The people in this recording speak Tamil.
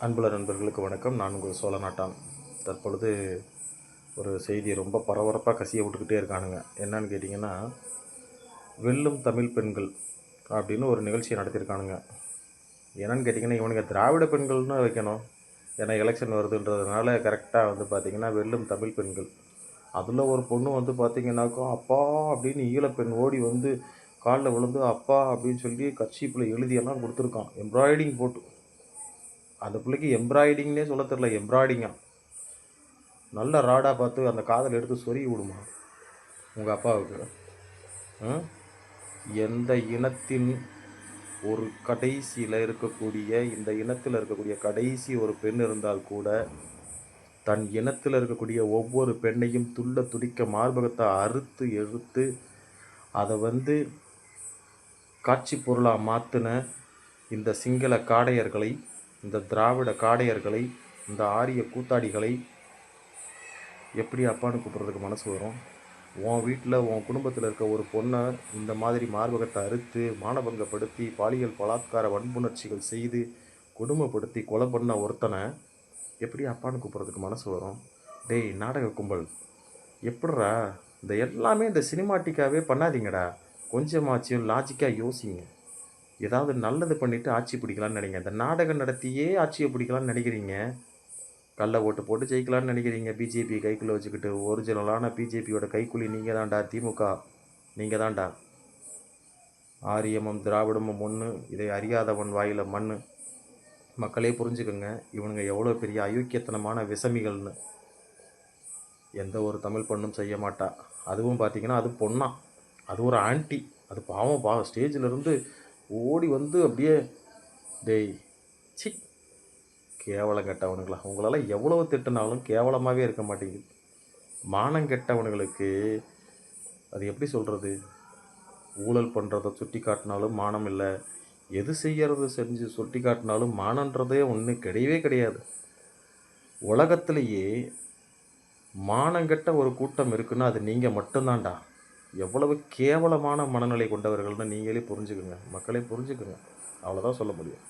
அன்புள்ள நண்பர்களுக்கு வணக்கம். நான் உங்கள் சோழநாட்டான். தற்பொழுது ஒரு செய்தி ரொம்ப பரபரப்பாக கசிய விட்டுக்கிட்டே இருக்கானுங்க. என்னன்னு கேட்டிங்கன்னா, வெல்லும் தமிழ் பெண்கள் அப்படின்னு ஒரு நிகழ்ச்சியை நடத்தியிருக்கானுங்க. என்னன்னு கேட்டிங்கன்னா, இவனுங்க திராவிட பெண்கள்னு வைக்கணும். ஏன்னா எலெக்ஷன் வருதுன்றதுனால கரெக்டாக பார்த்திங்கன்னா வெல்லும் தமிழ் பெண்கள். அதில் ஒரு பொண்ணு பார்த்திங்கனாக்கா, அப்பா அப்படின்னு ஈழப்பெண் ஓடி காலில் விழுந்து அப்பா அப்படின்னு சொல்லி கர்ச்சீப்பில் எழுதியெல்லாம் கொடுத்துருக்கான், எம்ப்ராய்டிங் போட்டு. அந்த பிள்ளைக்கு எம்ப்ராய்டிங்னே சொல்ல தெரில, எம்ப்ராய்டிங்கா. நல்ல ராடாக பார்த்து அந்த காதல் எடுத்து சொருகி விடுமா உங்கள் அப்பாவுக்கு. எந்த இனத்தின் ஒரு கடைசியில் இருக்கக்கூடிய, இந்த இனத்தில் இருக்கக்கூடிய கடைசி ஒரு பெண் இருந்தால் கூட தன் இனத்தில் இருக்கக்கூடிய ஒவ்வொரு பெண்ணையும் துள்ள துடிக்க மார்பகத்தை அறுத்து எடுத்து அதை காட்சி பொருளாக மாற்றின இந்த சிங்கள காடையர்களை, இந்த திராவிட காடையர்களை, இந்த ஆரிய கூத்தாடிகளை எப்படி அப்பான்னு கூப்பிட்றதுக்கு மனசு வரும்? உன் வீட்டில் உன் குடும்பத்தில் இருக்க ஒரு பொண்ணை இந்த மாதிரி மார்பகத்தை அறுத்து மானபங்கப்படுத்தி பாலியல் பலாத்கார வன்புணர்ச்சிகள் செய்து கொடுமைப்படுத்தி கொலை பண்ண ஒருத்தனை எப்படி அப்பான்னு கூப்பிட்றதுக்கு மனசு வரும்? டேய் நாடக கும்பல், எப்படிரா இந்த எல்லாமே இந்த சினிமாட்டிக்காகவே பண்ணாதீங்கடா. கொஞ்சமாச்சும் லாஜிக்காக யோசிங்க. ஏதாவது நல்லது பண்ணிவிட்டு ஆட்சி பிடிக்கலான்னு நினைங்க. இந்த நாடகம் நடத்தியே ஆட்சியை பிடிக்கலான்னு நினைக்கிறீங்க. கள்ள ஓட்டு போட்டு ஜெயிக்கலான்னு நினைக்கிறீங்க. பிஜேபி கைக்குள்ளே வச்சுக்கிட்டு ஒரிஜினலான பிஜேபியோட கைக்குள்ளி நீங்கள் தான்டா. திமுக நீங்கள் தான்டா. ஆரியமும் திராவிடமும் ஒன்று, இதை அறியாதவன் வாயில் மண். மக்களே புரிஞ்சுக்கோங்க, இவனுங்க எவ்வளோ பெரிய அயோக்கியத்தனமான விசமிகள்னு. எந்த ஒரு தமிழ் பொண்ணும் செய்ய மாட்டா. அதுவும் பார்த்திங்கன்னா அது பொண்ணா, அது ஒரு ஆன்டி. அது பாவம் ஸ்டேஜில் இருந்து ஓடி அப்படியே டேய் சி கேவலம் கெட்டவனுங்களா. உங்களால் எவ்வளவு திட்டினாலும் கேவலமாகவே இருக்க மாட்டேங்குது. மானம் கெட்டவனுங்களுக்கு அது எப்படி சொல்கிறது? ஊழல் பண்ணுறதை சுட்டி காட்டினாலும் மானம் இல்லை, எது செய்கிறது செஞ்சு சுட்டி காட்டினாலும் மானன்றதே ஒன்று கிடையவே கிடையாது. உலகத்திலேயே மானங்கெட்ட ஒரு கூட்டம் இருக்குன்னா அது நீங்கள் மட்டும்தான்டா. எவ்வளவு கேவலமான மனநிலை கொண்டவர்கள்னு நீங்களே புரிஞ்சுக்குங்க. மக்களே புரிஞ்சுக்குங்க. அவ்வளோதான் சொல்ல முடியும்.